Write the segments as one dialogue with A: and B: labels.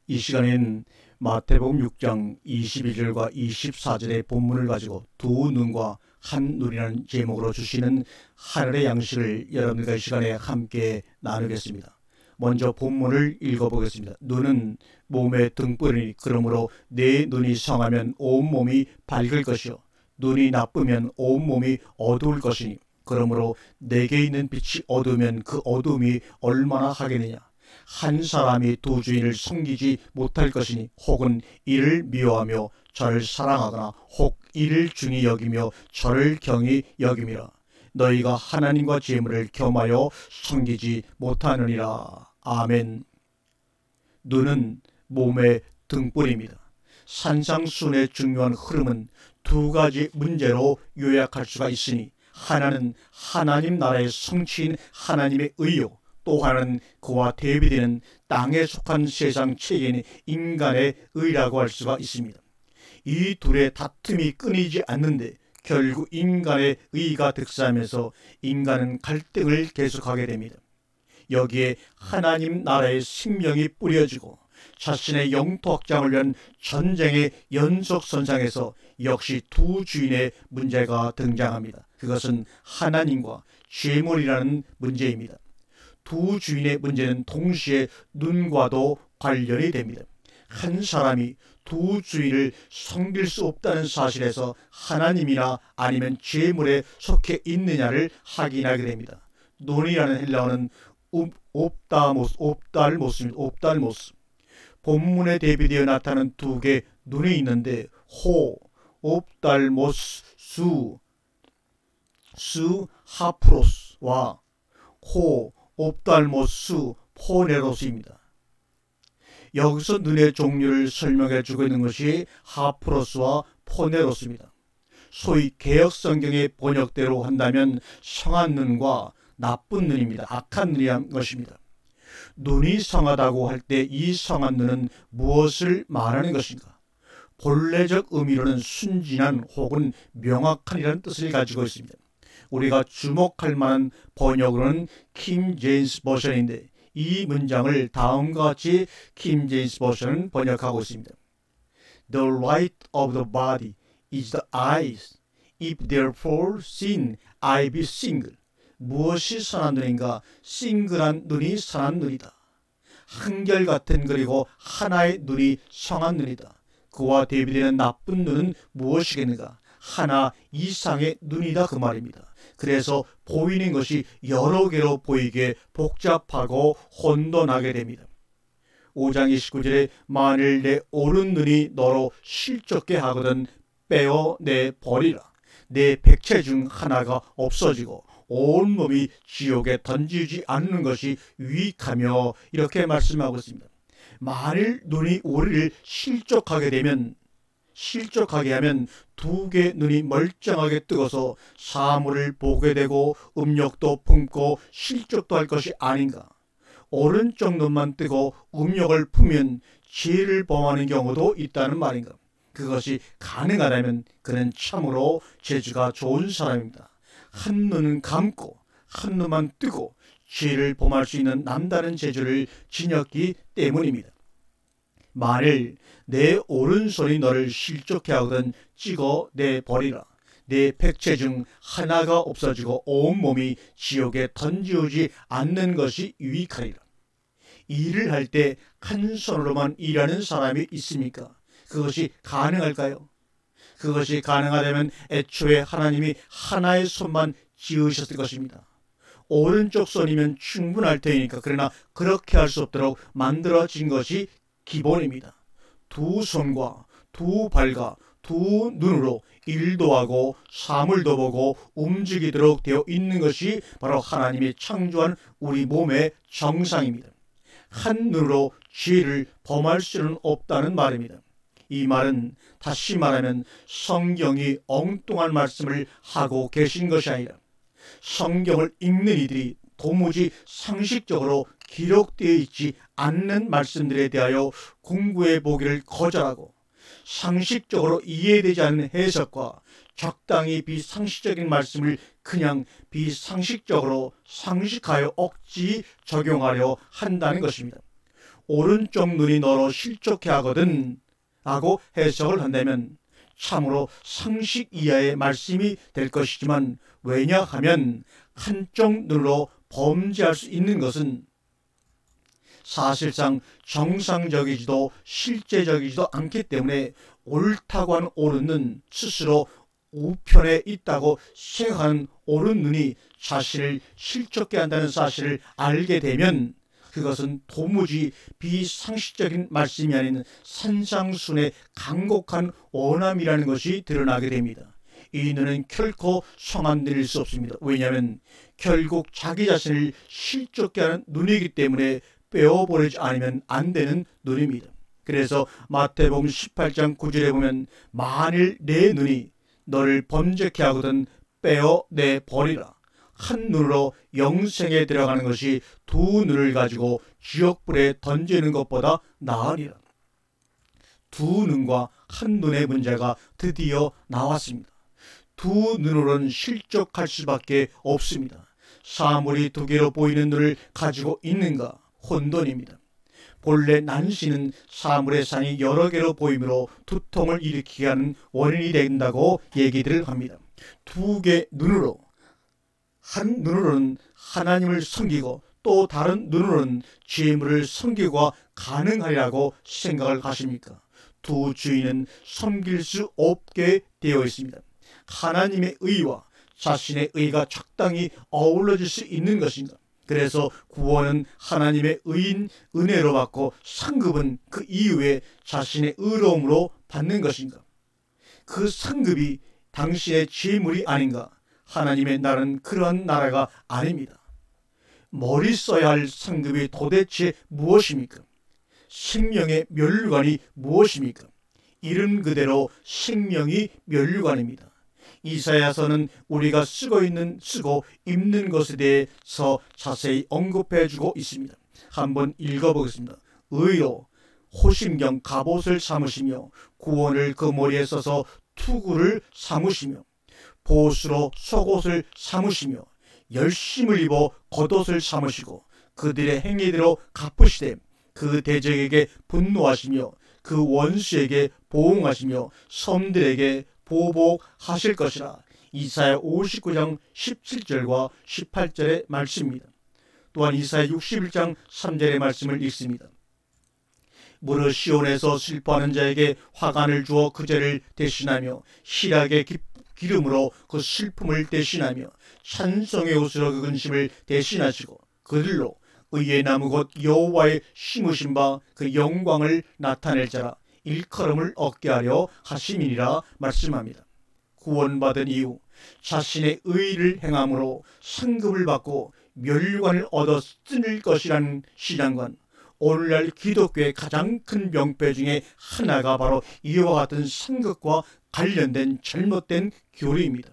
A: 이 시간엔 마태복음 6장 22절과 24절의 본문을 가지고 두 눈과 한 눈이라는 제목으로 주시는 하늘의 양식을 여러분과 이 시간에 함께 나누겠습니다. 먼저 본문을 읽어보겠습니다. 눈은 몸의 등불이니 그러므로 내 눈이 성하면 온몸이 밝을 것이요 눈이 나쁘면 온몸이 어두울 것이니 그러므로 내게 있는 빛이 어두우면 그 어두움이 얼마나 하겠느냐. 한 사람이 두 주인을 섬기지 못할 것이니 혹은 이를 미워하며 저를 사랑하거나 혹 이를 중히 여기며 저를 경히 여김이라. 너희가 하나님과 재물을 겸하여 섬기지 못하느니라. 아멘. 눈은 몸의 등불입니다. 산상순의 중요한 흐름은 두 가지 문제로 요약할 수가 있으니 하나는 하나님 나라의 성취인 하나님의 의요, 또 하나는 그와 대비되는 땅에 속한 세상 체계인 인간의 의라고 할 수가 있습니다. 이 둘의 다툼이 끊이지 않는데 결국 인간의 의가 득세하면서 인간은 갈등을 계속하게 됩니다. 여기에 하나님 나라의 생명이 뿌려지고 자신의 영토 확장을 위한 전쟁의 연속선상에서 역시 두 주인의 문제가 등장합니다. 그것은 하나님과 재물이라는 문제입니다. 두 주인의 문제는 동시에 눈과도 관련이 됩니다. 한 사람이 두 주인을 섬길 수 없다는 사실에서 하나님이나 아니면 재물에 속해 있느냐를 확인하게 됩니다. 눈이라는 헬라어는 옵달모스. 본문에 대비되어 나타나는 두 개의 눈이 있는데 옵달모스 수 하프로스와 옵달모스 포네로스입니다. 여기서 눈의 종류를 설명해 주고 있는 것이 하프로스와 포네로스입니다. 소위 개역성경의 번역대로 한다면 성한 눈과 나쁜 눈입니다. 악한 눈이란 것입니다. 눈이 성하다고 할 때 이 성한 눈은 무엇을 말하는 것인가? 본래적 의미로는 순진한 혹은 명확한이라는 뜻을 가지고 있습니다. 우리가 주목할 만한 번역으로는 킹 제임스 버전인데 이 문장을 다음과 같이 킹 제임스 버전은 번역하고 있습니다. The light of the body is the eyes. If therefore sin, I be single. 무엇이 선한 눈인가? 싱글한 눈이 선한 눈이다. 한결같은 그리고 하나의 눈이 성한 눈이다. 그와 대비되는 나쁜 눈은 무엇이겠는가? 하나 이상의 눈이다 그 말입니다. 그래서 보이는 것이 여러 개로 보이게 복잡하고 혼돈하게 됩니다. 5장 29절에 만일 내 오른 눈이 너로 실족게 하거든 빼어내 버리라. 내 백체 중 하나가 없어지고 온몸이 지옥에 던지지 않는 것이 유익하며 이렇게 말씀하고 있습니다. 만일 눈이 우리를 실족하게 하면 두 개의 눈이 멀쩡하게 뜨고서 사물을 보게 되고 음욕도 품고 실족도 할 것이 아닌가. 오른쪽 눈만 뜨고 음욕을 품으면 죄를 범하는 경우도 있다는 말인가. 그것이 가능하다면 그는 참으로 재주가 좋은 사람입니다. 한 눈은 감고 한 눈만 뜨고 죄를 범할 수 있는 남다른 재주를 지녔기 때문입니다. 만일 내 오른손이 너를 실족해 하거든 찍어 내버리라. 내 백체 중 하나가 없어지고 온몸이 지옥에 던지우지 않는 것이 유익하리라. 일을 할 때 한 손으로만 일하는 사람이 있습니까? 그것이 가능할까요? 그것이 가능하다면 애초에 하나님이 하나의 손만 지으셨을 것입니다. 오른쪽 손이면 충분할 테니까. 그러나 그렇게 할 수 없도록 만들어진 것이 기본입니다. 두 손과 두 발과 두 눈으로 일도 하고 사물도 보고 움직이도록 되어 있는 것이 바로 하나님이 창조한 우리 몸의 정상입니다. 한 눈으로 죄를 범할 수는 없다는 말입니다. 이 말은 다시 말하면 성경이 엉뚱한 말씀을 하고 계신 것이 아니라 성경을 읽는 이들이 도무지 상식적으로 기록되어 있지 않는 말씀들에 대하여 공부해 보기를 거절하고 상식적으로 이해되지 않는 해석과 적당히 비상식적인 말씀을 그냥 비상식적으로 상식하여 억지 적용하려 한다는 것입니다. 오른쪽 눈이 너로 실족해 하거든 하고 해석을 한다면 참으로 상식 이하의 말씀이 될 것이지만, 왜냐하면 한쪽 눈으로 범죄할 수 있는 것은 사실상 정상적이지도 실제적이지도 않기 때문에 옳다고 하는 옳은 눈, 스스로 우편에 있다고 생각하는 옳은 눈이 자신을 실족해 한다는 사실을 알게 되면 그것은 도무지 비상식적인 말씀이 아닌 산상순의 간곡한 원함이라는 것이 드러나게 됩니다. 이 눈은 결코 성안드릴 수 없습니다. 왜냐하면 결국 자기 자신을 실족해 하는 눈이기 때문에 빼어보내지 않으면 안 되는 눈입니다. 그래서 마태복음 18장 9절에 보면 만일 내 눈이 너를 범죄케 하거든 빼어내버리라. 한 눈으로 영생에 들어가는 것이 두 눈을 가지고 지옥불에 던지는 것보다 나으리라. 두 눈과 한 눈의 문제가 드디어 나왔습니다. 두 눈으로는 실족할 수밖에 없습니다. 사물이 두 개로 보이는 눈을 가지고 있는가? 혼돈입니다. 본래 난시는 사물의 상이 여러 개로 보이므로 두통을 일으키게 하는 원인이 된다고 얘기들을 합니다. 두 개 눈으로, 한 눈으로는 하나님을 섬기고 또 다른 눈으로는 재물을 섬기고가 가능하리라고 생각을 하십니까? 두 주인은 섬길 수 없게 되어 있습니다. 하나님의 의와 자신의 의가 적당히 어우러질 수 있는 것인가? 그래서 구원은 하나님의 의인 은혜로 받고 상급은 그 이후에 자신의 의로움으로 받는 것인가? 그 상급이 당신의 재물이 아닌가? 하나님의 나라는 그러한 나라가 아닙니다. 머리 써야 할 상급이 도대체 무엇입니까? 생명의 면류관이 무엇입니까? 이름 그대로 생명이 면류관입니다. 이사야서는 우리가 쓰고 입는 것에 대해서 자세히 언급해주고 있습니다. 한번 읽어보겠습니다. 의로 호심경 갑옷을 삼으시며 구원을 그 머리에 써서 투구를 삼으시며 보수로 속옷을 삼으시며 열심을 입어 겉옷을 삼으시고 그들의 행위대로 갚으시되 그 대적에게 분노하시며 그 원수에게 보응하시며 섬들에게 보복하실 것이라. 이사야 59장 17절과 18절의 말씀입니다. 또한 이사야 61장 3절의 말씀을 읽습니다. 무릇 시온에서 슬퍼하는 자에게 화관을 주어 그 죄를 대신하며 희락의 기름으로 그 슬픔을 대신하며 찬송의 옷으로 그 근심을 대신하시고 그들로 의의 나무 곧 여호와의 심으신 바 그 영광을 나타낼 자라 일컬음을 얻게 하려 하심이니라 말씀합니다. 구원받은 이후 자신의 의를 행함으로 상급을 받고 면류관을 얻어 쓸 것이라는 신앙관, 오늘날 기독교의 가장 큰 명패 중에 하나가 바로 이와 같은 상급과 관련된 잘못된 교리입니다.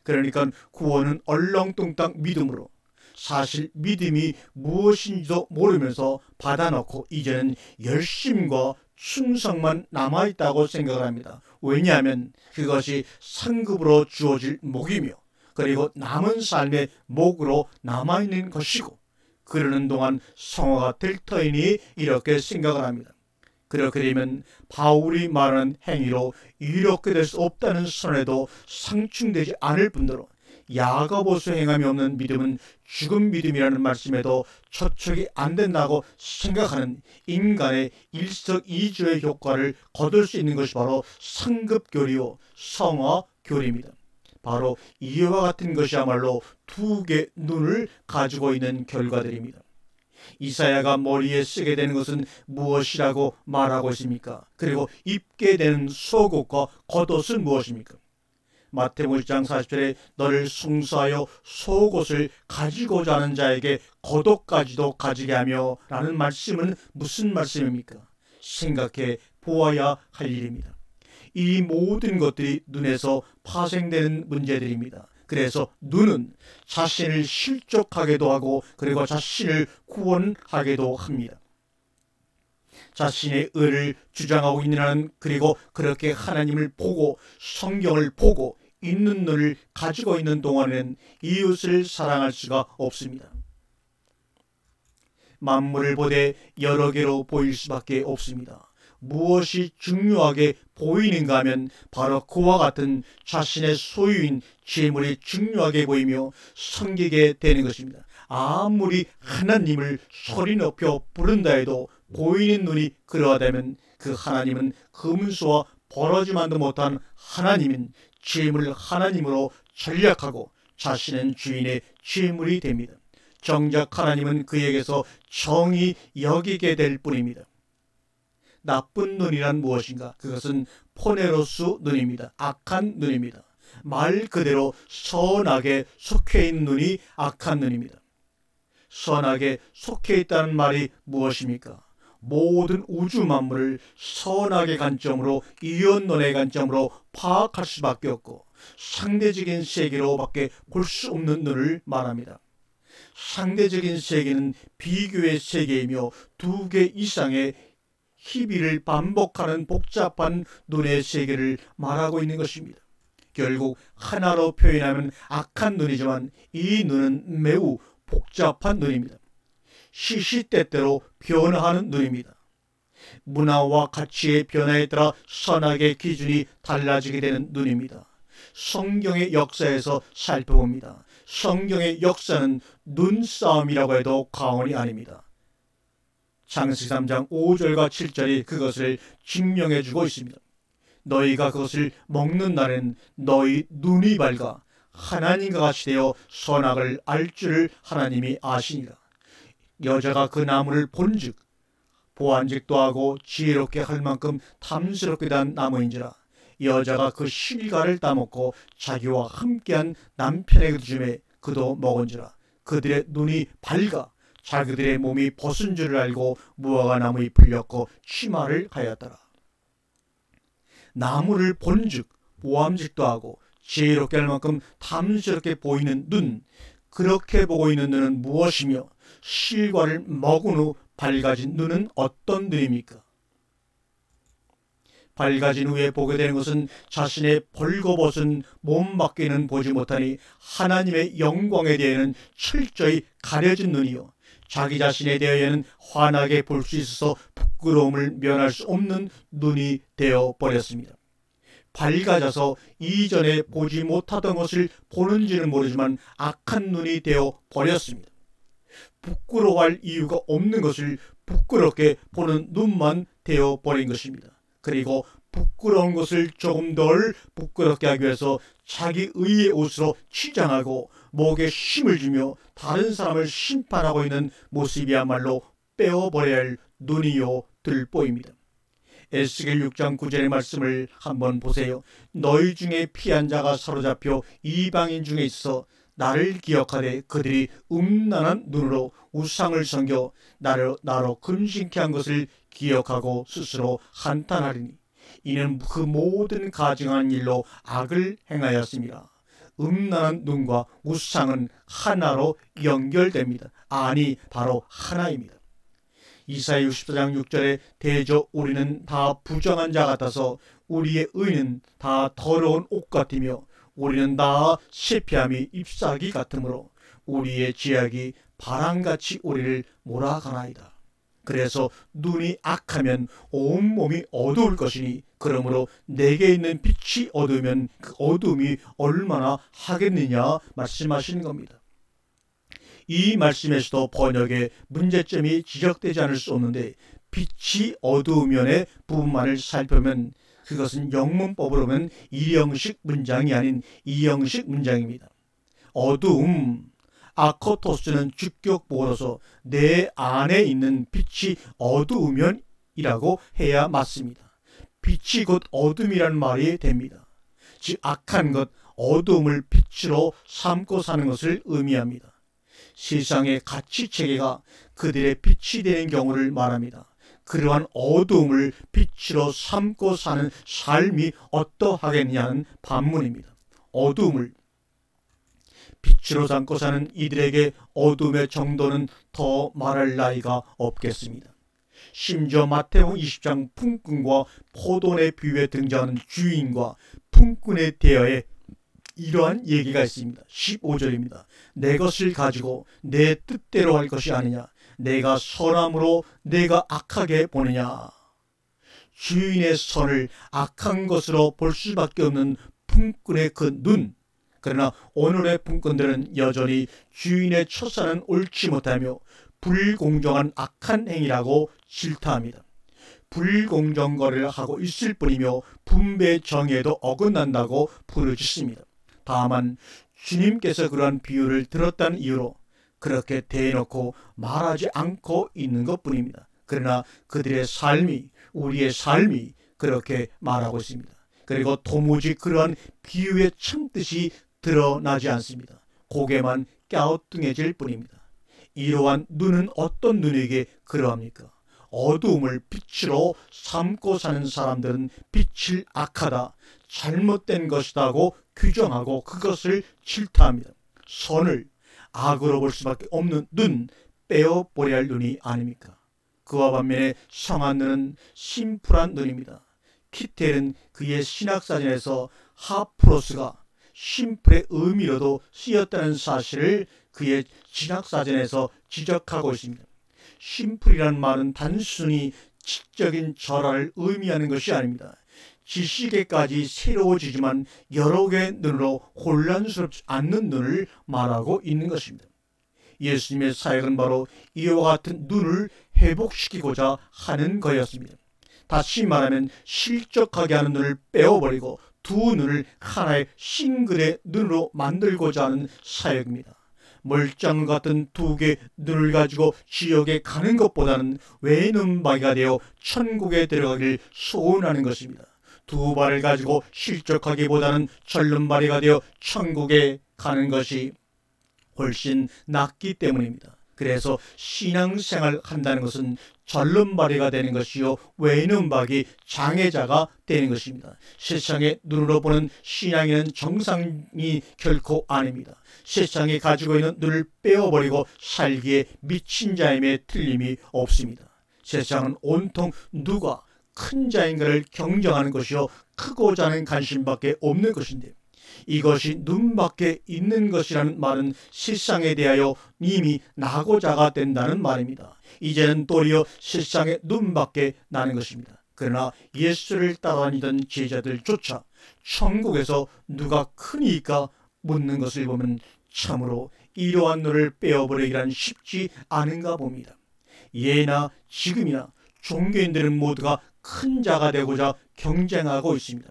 A: 그러니까 구원은 얼렁뚱땅 믿음으로 사실 믿음이 무엇인지도 모르면서 받아놓고 이제는 열심과 충성만 남아있다고 생각을 합니다. 왜냐하면 그것이 상급으로 주어질 목이며 그리고 남은 삶의 목으로 남아있는 것이고 그러는 동안 성화가 될 터이니 이렇게 생각을 합니다. 그렇게 되면 바울이 말하는 행위로 이렇게 될 수 없다는 선에도 상충되지 않을 뿐더러 야고보서 행함이 없는 믿음은 죽은 믿음이라는 말씀에도 처척이 안 된다고 생각하는 인간의 일석이조의 효과를 거둘 수 있는 것이 바로 상급교리요 성화교리입니다. 바로 이와 같은 것이야말로 두 개 눈을 가지고 있는 결과들입니다. 이사야가 머리에 쓰게 되는 것은 무엇이라고 말하고 있습니까? 그리고 입게 되는 속옷과 겉옷은 무엇입니까? 마태복음 1장 40절에 너를 숭사하여 속옷을 가지고자 하는 자에게 겉옷까지도 가지게 하며 라는 말씀은 무슨 말씀입니까? 생각해 보아야 할 일입니다. 이 모든 것들이 눈에서 파생되는 문제들입니다. 그래서 눈은 자신을 실족하게도 하고 그리고 자신을 구원하게도 합니다. 자신의 의를 주장하고 있는 한은 그리고 그렇게 하나님을 보고 성경을 보고 있는 눈을 가지고 있는 동안에는 이웃을 사랑할 수가 없습니다. 만물을 보되 여러 개로 보일 수밖에 없습니다. 무엇이 중요하게 보이는가 하면 바로 그와 같은 자신의 소유인 재물이 중요하게 보이며 섬기게 되는 것입니다. 아무리 하나님을 소리 높여 부른다 해도 보이는 눈이 그러하다면 그 하나님은 금수와 버러지만도 못한 하나님인 재물을 하나님으로 전략하고 자신은 주인의 재물이 됩니다. 정작 하나님은 그에게서 정히 여기게 될 뿐입니다. 나쁜 눈이란 무엇인가? 그것은 포네로스 눈입니다. 악한 눈입니다. 말 그대로 선악에 속해 있는 눈이 악한 눈입니다. 선악에 속해 있다는 말이 무엇입니까? 모든 우주 만물을 선악의 관점으로, 이언론의 관점으로 파악할 수밖에 없고 상대적인 세계로밖에 볼 수 없는 눈을 말합니다. 상대적인 세계는 비교의 세계이며 두 개 이상의 희비를 반복하는 복잡한 눈의 세계를 말하고 있는 것입니다. 결국 하나로 표현하면 악한 눈이지만 이 눈은 매우 복잡한 눈입니다. 시시때때로 변화하는 눈입니다. 문화와 가치의 변화에 따라 선악의 기준이 달라지게 되는 눈입니다. 성경의 역사에서 살펴봅니다. 성경의 역사는 눈싸움이라고 해도 과언이 아닙니다. 창세기 3장 5절과 7절이 그것을 증명해 주고 있습니다. 너희가 그것을 먹는 날엔 너희 눈이 밝아 하나님과 같이 되어 선악을 알 줄을 하나님이 아시니라. 여자가 그 나무를 본즉 보안직도 하고 지혜롭게 할 만큼 탐스럽게 단 나무인지라. 여자가 그 실과를 따먹고 자기와 함께한 남편에게 주매 그도 먹은지라. 그들의 눈이 밝아 자기들의 몸이 벗은 줄을 알고 무화과 나무에 풀렸고 치마를 하였더라. 나무를 본즉 보암직도 하고 지혜롭게 할 만큼 탐스럽게 보이는 눈, 그렇게 보고 있는 눈은 무엇이며 실과를 먹은 후 밝아진 눈은 어떤 눈입니까? 밝아진 후에 보게 되는 것은 자신의 벌거벗은 몸밖에는 보지 못하니 하나님의 영광에 대해는 철저히 가려진 눈이요 자기 자신에 대하여는 환하게 볼 수 있어서 부끄러움을 면할 수 없는 눈이 되어버렸습니다. 밝아져서 이전에 보지 못하던 것을 보는지는 모르지만 악한 눈이 되어버렸습니다. 부끄러워할 이유가 없는 것을 부끄럽게 보는 눈만 되어버린 것입니다. 그리고 부끄러운 것을 조금 덜 부끄럽게 하기 위해서 자기 의의 옷으로 치장하고 목에 힘을 주며 다른 사람을 심판하고 있는 모습이야말로 빼어버려야 할 눈이요 들보입니다. 에스겔 6장 9절의 말씀을 한번 보세요. 너희 중에 피한 자가 사로잡혀 이방인 중에 있어 나를 기억하되 그들이 음란한 눈으로 우상을 섬겨 나로 근심케 한 것을 기억하고 스스로 한탄하리니 이는 그 모든 가증한 일로 악을 행하였습니다. 음란한 눈과 우상은 하나로 연결됩니다. 아니 바로 하나입니다. 이사야 64장 6절에 대저 우리는 다 부정한 자 같아서 우리의 의는 다 더러운 옷 같으며 우리는 다 쇠피함이 잎사귀 같으므로 우리의 지약이 바람같이 우리를 몰아가나이다. 그래서 눈이 악하면 온몸이 어두울 것이니 그러므로 내게 있는 빛이 어두우면 그 어두움이 얼마나 하겠느냐 말씀하시는 겁니다. 이 말씀에서도 번역에 문제점이 지적되지 않을 수 없는데 빛이 어두우면의 부분만을 살펴보면 그것은 영문법으로 보면 1형식 문장이 아닌 2형식 문장입니다. 어두움, 아코토스는 주격보로서 내 안에 있는 빛이 어두우면이라고 해야 맞습니다. 빛이 곧 어둠이라는 말이 됩니다. 즉 악한 것, 어두움을 빛으로 삼고 사는 것을 의미합니다. 세상의 가치체계가 그들의 빛이 되는 경우를 말합니다. 그러한 어두움을 빛으로 삼고 사는 삶이 어떠하겠냐는 반문입니다. 어두움을 빛으로 삼고 사는 이들에게 어둠의 정도는 더 말할 나위가 없겠습니다. 심지어 마태복음 20장 품꾼과 포도원의 비유에 등장하는 주인과 품꾼에 대하여 이러한 얘기가 있습니다. 15절입니다. 내 것을 가지고 내 뜻대로 할 것이 아니냐. 내가 선함으로 내가 악하게 보느냐. 주인의 선을 악한 것으로 볼 수밖에 없는 품꾼의 그 눈. 그러나 오늘의 품꾼들은 여전히 주인의 처사는 옳지 못하며 불공정한 악한 행위라고 질타합니다. 불공정 거래를 하고 있을 뿐이며 분배 정의에도 어긋난다고 부르짖습니다. 다만 주님께서 그러한 비유를 들었다는 이유로 그렇게 대놓고 말하지 않고 있는 것뿐입니다. 그러나 그들의 삶이, 우리의 삶이 그렇게 말하고 있습니다. 그리고 도무지 그러한 비유의 참뜻이 드러나지 않습니다. 고개만 갸우뚱해질 뿐입니다. 이러한 눈은 어떤 눈에게 그러합니까? 어두움을 빛으로 삼고 사는 사람들은 빛을 악하다, 잘못된 것이다고 규정하고 그것을 질타합니다. 선을 악으로 볼 수밖에 없는 눈, 빼어버려야 할 눈이 아닙니까? 그와 반면에 성한 눈은 심플한 눈입니다. 키텔은 그의 신학사전에서 하프로스가 심플의 의미로도 쓰였다는 사실을 그의 신학사전에서 지적하고 있습니다. 심플이란 말은 단순히 지적인 절하를 의미하는 것이 아닙니다. 지식에까지 새로워지지만 여러 개의 눈으로 혼란스럽지 않는 눈을 말하고 있는 것입니다. 예수님의 사역은 바로 이와 같은 눈을 회복시키고자 하는 거였습니다. 다시 말하면 실족하게 하는 눈을 빼어버리고 두 눈을 하나의 싱글의 눈으로 만들고자 하는 사역입니다. 멀쩡 같은 두 개의 눈을 가지고 지옥에 가는 것보다는 외눈박이가 되어 천국에 들어가기를 소원하는 것입니다. 두 발을 가지고 실족하기보다는 절름발이가 되어 천국에 가는 것이 훨씬 낫기 때문입니다. 그래서 신앙생활 한다는 것은 절름발이가 되는 것이요 외눈박이 장애자가 되는 것입니다. 세상의 눈으로 보는 신앙인은 정상이 결코 아닙니다. 세상이 가지고 있는 눈을 빼어버리고 살기에 미친 자임에 틀림이 없습니다. 세상은 온통 누가 큰 자인가를 경쟁하는 것이요 크고자 하는 관심밖에 없는 것인데, 이것이 눈밖에 있는 것이라는 말은 세상에 대하여 이미 나고자가 된다는 말입니다. 이제는 도리어 세상의 눈밖에 나는 것입니다. 그러나 예수를 따라다니던 제자들조차 천국에서 누가 크니까 묻는 것을 보면 참으로 이러한 눈을 빼어버리기란 쉽지 않은가 봅니다. 예나 지금이나 종교인들은 모두가 큰 자가 되고자 경쟁하고 있습니다.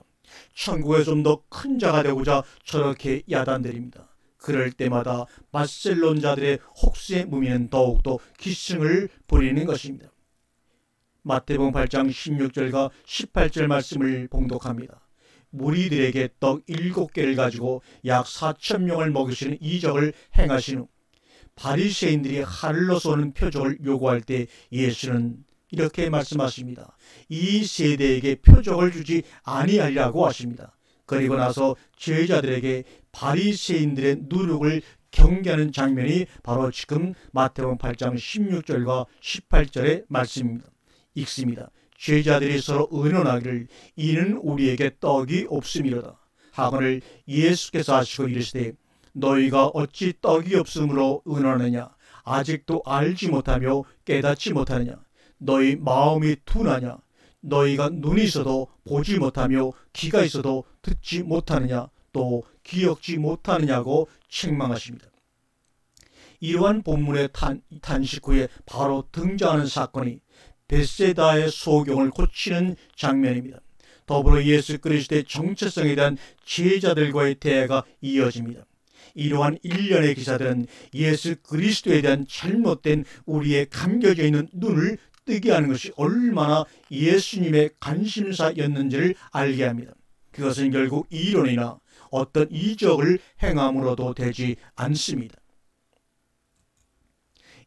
A: 천국에 좀 더 큰 자가 되고자 저렇게 야단들입니다. 그럴 때마다 바셀론자들의 혹세 무미는 더욱더 기승을 부리는 것입니다. 마태복음 8장 16절과 18절 말씀을 봉독합니다. 무리들에게 떡 7개를 가지고 약 4,000명을 먹이시는 이적을 행하신 후 바리새인들이 하늘로 쏘는 표적을 요구할 때 예수는 이렇게 말씀하십니다. 이 세대에게 표적을 주지 아니하리라고 하십니다. 그리고 나서 제자들에게 바리새인들의 누룩을 경계하는 장면이 바로 지금 마태복음 8장 16절과 18절의 말씀입니다. 읽습니다. 제자들이 서로 의논하기를 이는 우리에게 떡이 없음이로다 하거늘 예수께서 하시고 이르시되 너희가 어찌 떡이 없음으로 의논하느냐. 아직도 알지 못하며 깨닫지 못하느냐. 너희 마음이 둔하냐. 너희가 눈이 있어도 보지 못하며 귀가 있어도 듣지 못하느냐. 또 기억지 못하느냐고 책망하십니다. 이러한 본문의 탄식 후에 바로 등장하는 사건이 벳세다의 소경을 고치는 장면입니다. 더불어 예수 그리스도의 정체성에 대한 제자들과의 대화가 이어집니다. 이러한 일련의 기사들은 예수 그리스도에 대한 잘못된 우리의 감겨져 있는 눈을 뜨게 하는 것이 얼마나 예수님의 관심사였는지를 알게 합니다. 그것은 결국 이론이나 어떤 이적을 행함으로도 되지 않습니다.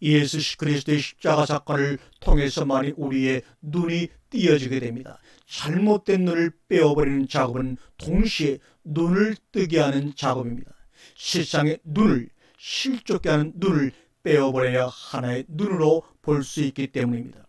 A: 예수 그리스도의 십자가 사건을 통해서만이 우리의 눈이 띄어지게 됩니다. 잘못된 눈을 빼어버리는 작업은 동시에 눈을 뜨게 하는 작업입니다. 세상의 눈을, 실족게 하는 눈을 빼어버려야 하나의 눈으로 볼 수 있기 때문입니다.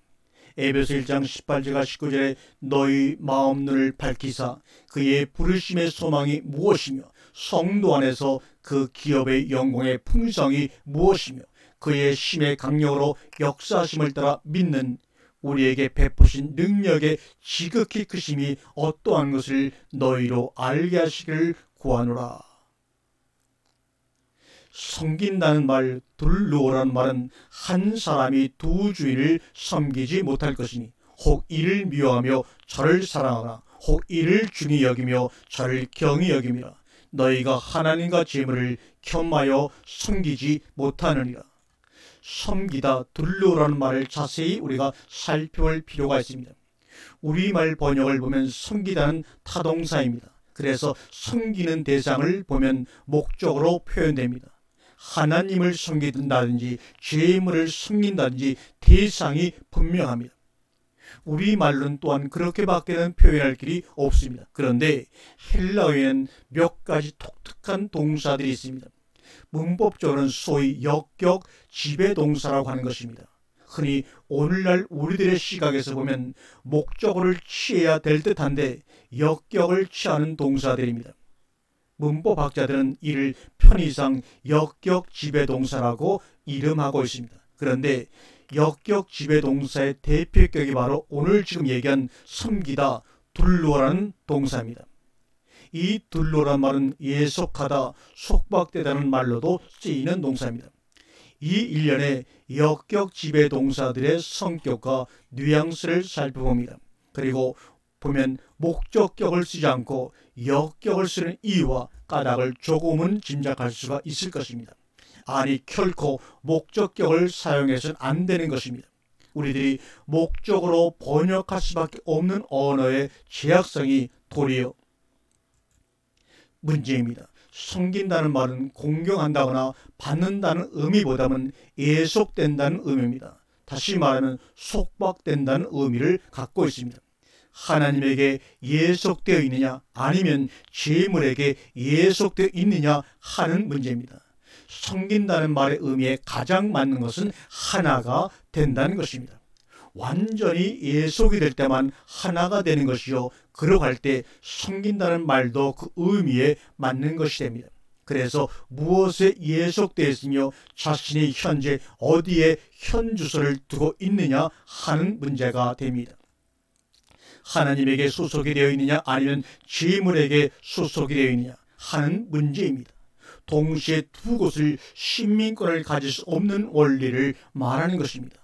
A: 에베소 1장 18절과 19절에 너희 마음 눈을 밝히사 그의 부르심의 소망이 무엇이며 성도 안에서 그 기업의 영광의 풍성이 무엇이며 그의 힘의 강력으로 역사하심을 따라 믿는 우리에게 베푸신 능력의 지극히 크심이 어떠한 것을 너희로 알게 하시기를 구하노라. 섬긴다는 말, 둘루오라는 말은 한 사람이 두 주인을 섬기지 못할 것이니 혹 이를 미워하며 저를 사랑하거나 혹 이를 중히 여기며 저를 경히 여김이라. 너희가 하나님과 재물을 겸하여 섬기지 못하느니라. 섬기다, 둘루오라는 말을 자세히 우리가 살펴볼 필요가 있습니다. 우리말 번역을 보면 섬기다는 타동사입니다. 그래서 섬기는 대상을 보면 목적으로 표현됩니다. 하나님을 섬긴다든지 재물을 섬긴다든지 대상이 분명합니다. 우리말로는 또한 그렇게밖에는 표현할 길이 없습니다. 그런데 헬라어에는 몇 가지 독특한 동사들이 있습니다. 문법적으로는 소위 역격 지배동사라고 하는 것입니다. 흔히 오늘날 우리들의 시각에서 보면 목적어를 취해야 될 듯한데 역격을 취하는 동사들입니다. 문법학자들은 이를 편의상 역격 지배동사라고 이름하고 있습니다. 그런데 역격 지배동사의 대표격이 바로 오늘 지금 얘기한 섬기다, 둘러라는 동사입니다. 이 둘러란 말은 예속하다, 속박되다는 말로도 쓰이는 동사입니다. 이 일련의 역격 지배동사들의 성격과 뉘앙스를 살펴봅니다. 그리고 보면 목적격을 쓰지 않고 역격을 쓰는 이유와 까닭을 조금은 짐작할 수가 있을 것입니다. 아니, 결코 목적격을 사용해서는 안 되는 것입니다. 우리들이 목적으로 번역할 수밖에 없는 언어의 제약성이 도리어 문제입니다. 섬긴다는 말은 공경한다거나 받는다는 의미보다는 예속된다는 의미입니다. 다시 말하면 속박된다는 의미를 갖고 있습니다. 하나님에게 예속되어 있느냐 아니면 재물에게 예속되어 있느냐 하는 문제입니다. 섬긴다는 말의 의미에 가장 맞는 것은 하나가 된다는 것입니다. 완전히 예속이 될 때만 하나가 되는 것이요, 그러할 때 섬긴다는 말도 그 의미에 맞는 것이 됩니다. 그래서 무엇에 예속되어 있으며 자신이 현재 어디에 현주소를 두고 있느냐 하는 문제가 됩니다. 하나님에게 소속이 되어 있느냐 아니면 재물에게 소속이 되어 있느냐 하는 문제입니다. 동시에 두 곳을 신민권을 가질 수 없는 원리를 말하는 것입니다.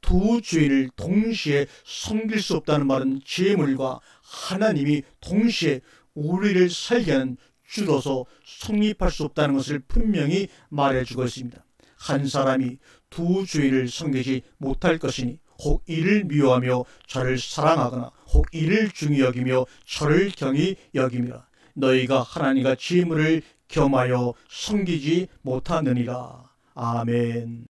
A: 두 주인을 동시에 섬길 수 없다는 말은 재물과 하나님이 동시에 우리를 살게 하는 주로서 성립할 수 없다는 것을 분명히 말해주고 있습니다. 한 사람이 두 주인을 섬기지 못할 것이니 혹 이를 미워하며 저를 사랑하거나 혹 이를 중히 여기며 저를 경히 여김이라. 너희가 하나님과 재물을 겸하여 섬기지 못하느니라. 아멘.